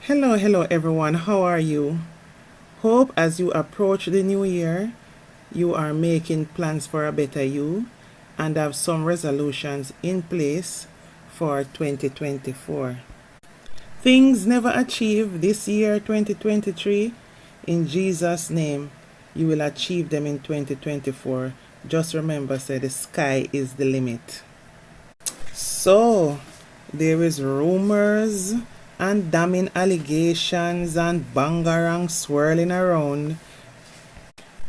Hello everyone, how are you? Hope as you approach the new year, you are making plans for a better you and have some resolutions in place for 2024. Things never achieved this year 2023, in Jesus' name, you will achieve them in 2024. Just remember, say the sky is the limit. So, there is rumors and damning allegations and bangarang swirling around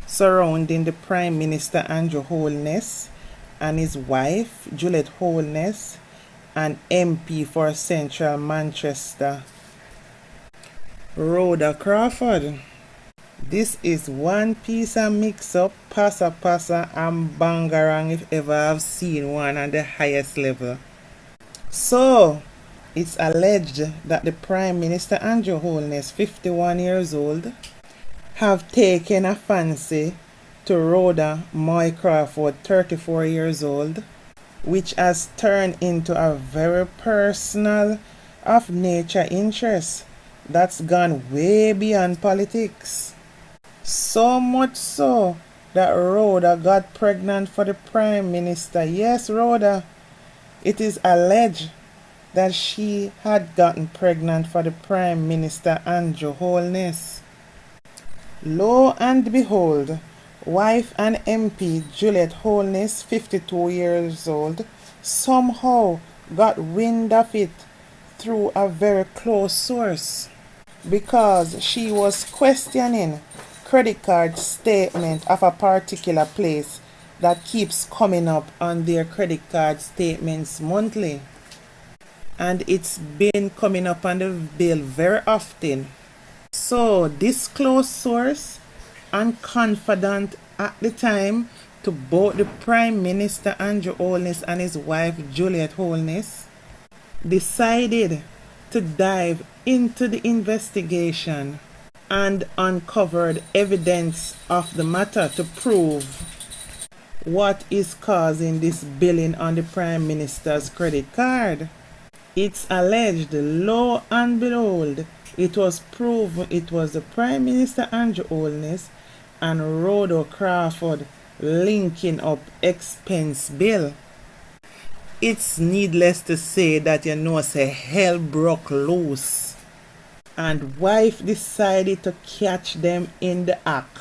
surrounding the Prime Minister Andrew Holness and his wife Juliette Holness, an MP for Central Manchester, Rhoda Crawford. This is one piece of mix-up, passa and bangarang if ever I've seen one at the highest level. So, it's alleged that the Prime Minister Andrew Holness, 51 years old, have taken a fancy to Rhoda Moy Crawford, 34 years old, which has turned into a very personal of nature interest that's gone way beyond politics. So much so that Rhoda got pregnant for the Prime Minister. Yes, Rhoda. It is alleged that she had gotten pregnant for the Prime Minister Andrew Holness. Lo and behold, wife and MP Juliette Holness, 52 years old, somehow got wind of it through a very close source, because she was questioning credit card statement of a particular place that keeps coming up on their credit card statements monthly. And it's been coming up on the bill very often. So this close source and confidant at the time to both the Prime Minister Andrew Holness and his wife Juliette Holness decided to dive into the investigation and uncovered evidence of the matter to prove what is causing this billing on the Prime Minister's credit card. It's alleged, lo and behold, it was proven it was the Prime Minister Andrew Holness and Rhoda Crawford linking up expense bill. It's needless to say that say hell broke loose, and wife decided to catch them in the act,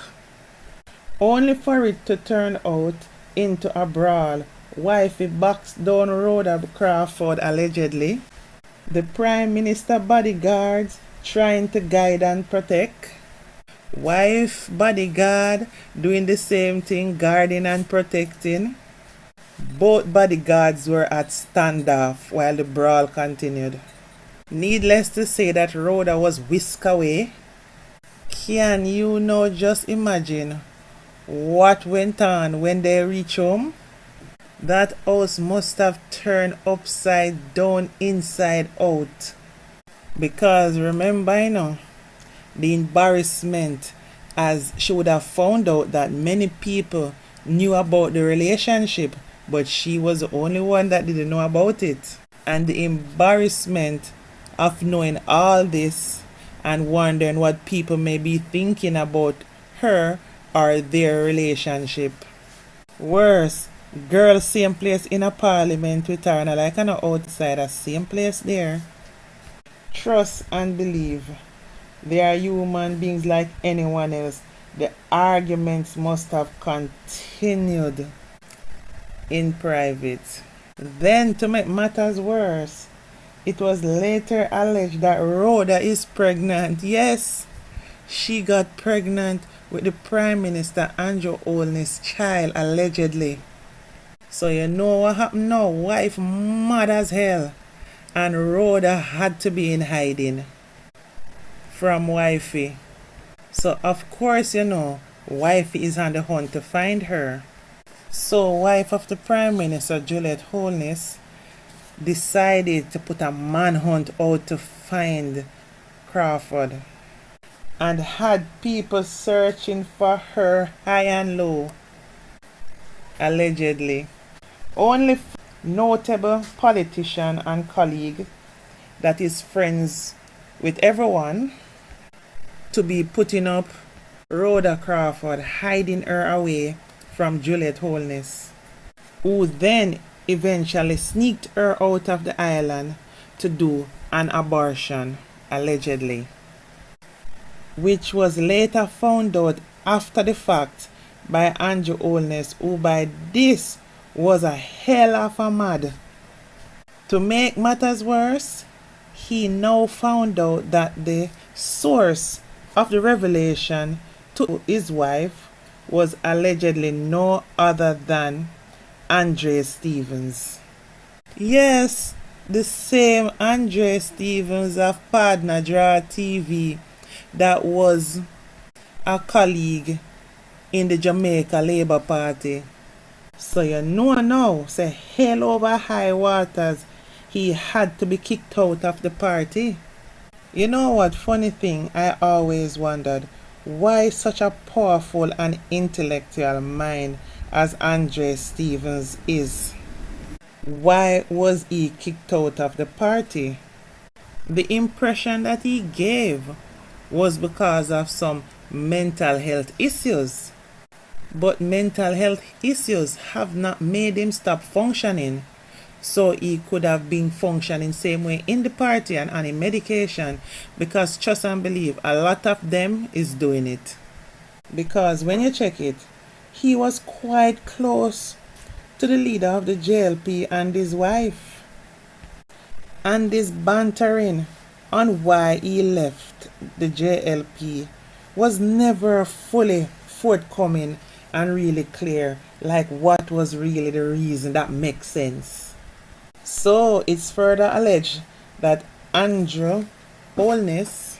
only for it to turn out into a brawl. Wifey boxed down Rhoda Crawford allegedly. The Prime Minister bodyguards trying to guide and protect. Wife bodyguard doing the same thing, guarding and protecting. Both bodyguards were at standoff while the brawl continued. Needless to say that Rhoda was whisked away. Can you now just imagine what went on when they reached home? That house must have turned upside down, inside out. Because remember, the embarrassment, as she would have found out that many people knew about the relationship, but she was the only one that didn't know about it. And the embarrassment of knowing all this and wondering what people may be thinking about her or their relationship. Worse, girl same place in a parliament with her, and like an outsider, same place there. Trust and believe. They are human beings like anyone else. The arguments must have continued in private. Then, to make matters worse, it was later alleged that Rhoda is pregnant. Yes, she got pregnant with the Prime Minister Andrew Holness' child, allegedly. So you know what happened now? Wife mad as hell, and Rhoda had to be in hiding from wifey. So of course wifey is on the hunt to find her. So wife of the Prime Minister Juliette Holness decided to put a manhunt out to find Crawford, and had people searching for her high and low, allegedly. Only notable politician and colleague that is friends with everyone to be putting up Rhoda Crawford, hiding her away from Juliette Holness, who then eventually sneaked her out of the island to do an abortion, allegedly, which was later found out after the fact by Andrew Holness, who by this was a hell of a mad. To make matters worse, he now found out that the source of the revelation to his wife was allegedly no other than Andre Stevens. Yes, the same Andre Stevens of Partner Draw TV that was a colleague in the Jamaica Labour Party. So you know now, say hell over high waters, he had to be kicked out of the party. You know what, funny thing, I always wondered why such a powerful and intellectual mind as Andre Stevens is, why was he kicked out of the party? The impression that he gave was because of some mental health issues. But mental health issues have not made him stop functioning. So he could have been functioning same way in the party and on medication, because trust and believe, a lot of them is doing it. Because when you check it, he was quite close to the leader of the JLP and his wife. And this bantering on why he left the JLP was never fully forthcoming and really clear, like what was really the reason that makes sense. So it's further alleged that Andrew Holness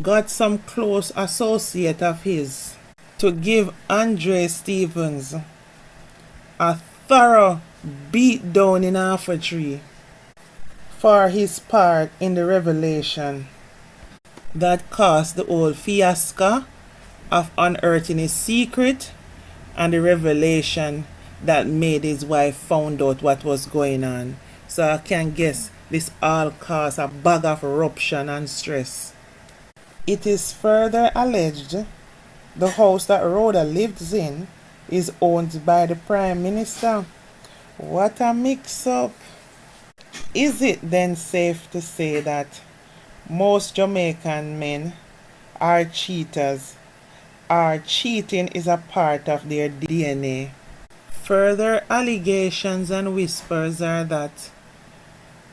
got some close associate of his to give Andre Stevens a thorough beat down in half a tree for his part in the revelation that caused the whole fiasco of unearthing his secret and the revelation that made his wife found out what was going on. So I can guess this all caused a bag of eruption and stress. It is further alleged the house that Rhoda lives in is owned by the Prime Minister. What a mix-up. Is it then safe to say that most Jamaican men are cheaters, or cheating is a part of their DNA? Further allegations and whispers are that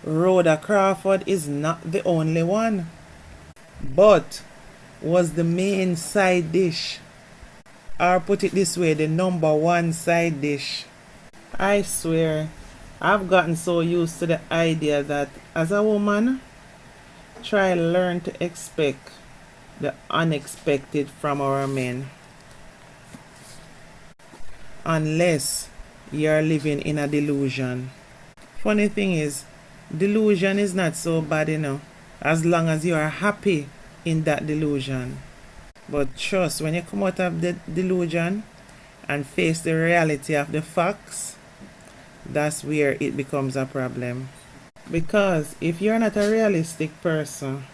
Rhoda Crawford is not the only one, but was the main side dish, or put it this way, the number one side dish. I swear, I've gotten so used to the idea that as a woman, try learn to expect the unexpected from our men. Unless you're living in a delusion. Funny thing is, delusion is not so bad, as long as you are happy in that delusion. But trust, when you come out of the delusion and face the reality of the facts, that's where it becomes a problem. Because if you're not a realistic person,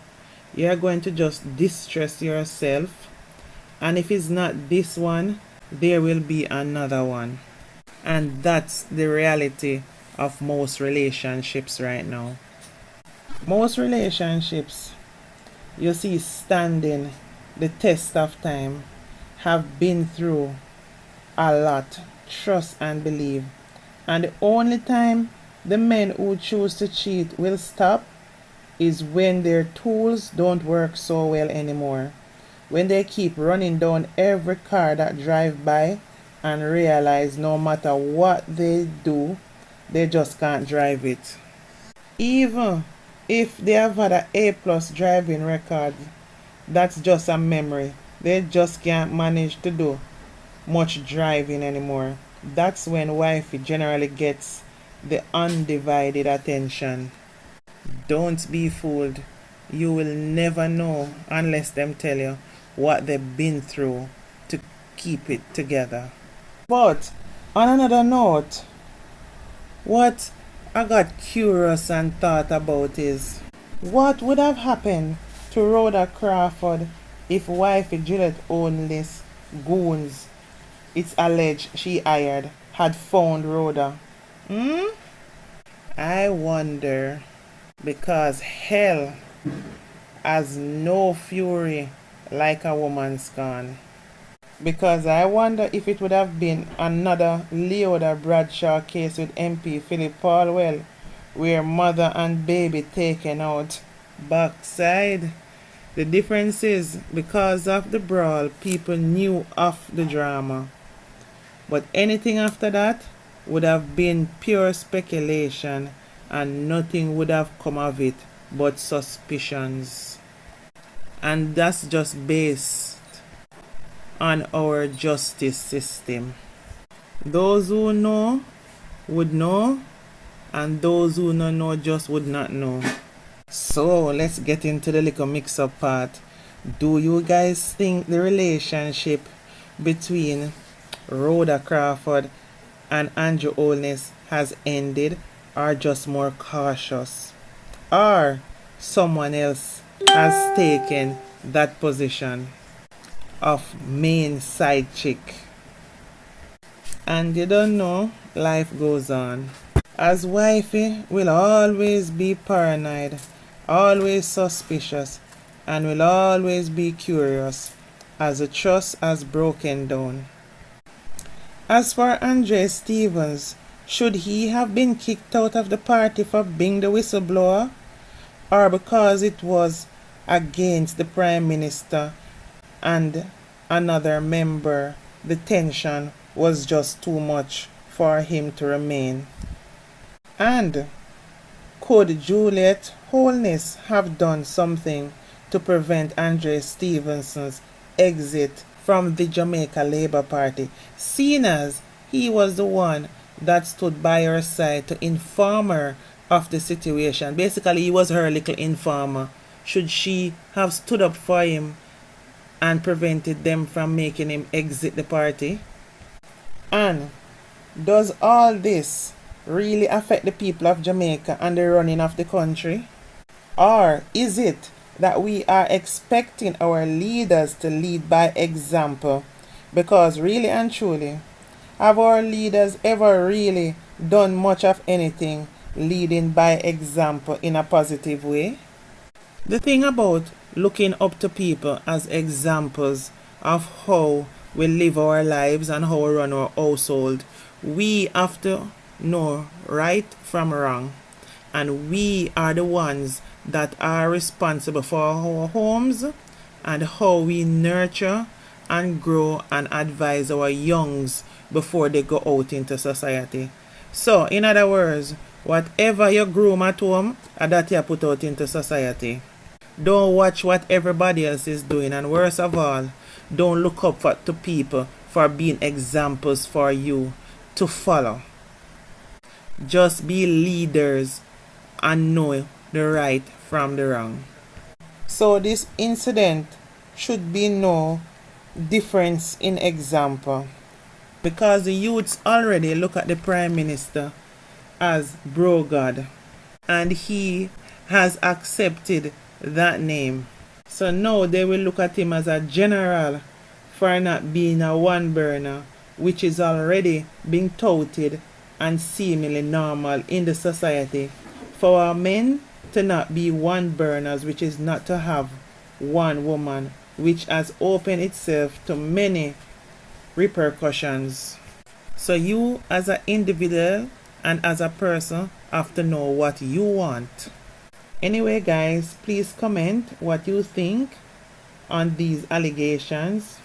you're going to just distress yourself, and if it's not this one, there will be another one. And that's the reality of most relationships right now. Most relationships you see standing the test of time have been through a lot, trust and believe. And the only time the men who choose to cheat will stop is when their tools don't work so well anymore. When they keep running down every car that drive by and realize no matter what they do, they just can't drive it. Even if they have had an A+ driving record, that's just a memory. They just can't manage to do much driving anymore. That's when wifey generally gets the undivided attention. Don't be fooled. You will never know unless them tell you what they've been through to keep it together. But on another note, what I got curious and thought about is, what would have happened to Rhoda Crawford if wifey Juliette Holness goons it's alleged she hired had found Rhoda? I wonder, because hell has no fury like a woman scorn. Because I wonder if it would have been another Rhoda Bradshaw case with MP Philip Paulwell, where mother and baby taken out backside. The difference is, because of the brawl, people knew of the drama. But anything after that would have been pure speculation, and nothing would have come of it but suspicions. And that's just based on our justice system. Those who know would know, and those who don't know just would not know. So let's get into the little mix-up part. Do you guys think the relationship between Rhoda Crawford and Andrew Holness has ended, or just more cautious, or someone else has taken that position of main side chick? And you don't know, life goes on. As wifey will always be paranoid, always suspicious, and will always be curious, as the trust has broken down. As for Andre Stevens, should he have been kicked out of the party for being the whistleblower, or because it was against the Prime Minister and another member, the tension was just too much for him to remain? And could Juliette Holness have done something to prevent Andre Stevenson's exit from the Jamaica Labour Party, seeing as he was the one that stood by her side to inform her of the situation? Basically, he was her little informer. Should she have stood up for him and prevented them from making him exit the party? And does all this really affect the people of Jamaica and the running of the country? Or is it that we are expecting our leaders to lead by example? Because really and truly, have our leaders ever really done much of anything leading by example in a positive way? The thing about looking up to people as examples of how we live our lives and how we run our household, we have to know right from wrong, and we are the ones that are responsible for our homes and how we nurture and grow and advise our youngs before they go out into society. So in other words, whatever you groom at home, that you put out into society. Don't watch what everybody else is doing, and worst of all, don't look up to people for being examples for you to follow. Just be leaders and know the right from the wrong. So this incident should be no difference in example, because the youths already look at the Prime Minister as bro God, and he has accepted that name. So now they will look at him as a general for not being a one burner, which is already being touted and seemingly normal in the society for our men to not be one burners, which is not to have one woman, which has opened itself to many repercussions. So you as an individual and as a person have to know what you want. Anyway guys, please comment what you think on these allegations.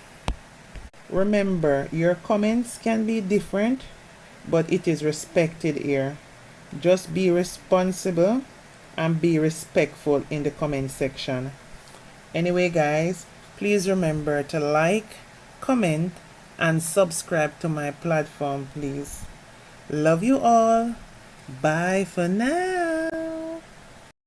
Remember, your comments can be different, but it is respected here. Just be responsible and be respectful in the comment section. Anyway guys, please remember to like, comment, and subscribe to my platform, please. Love you all. Bye for now.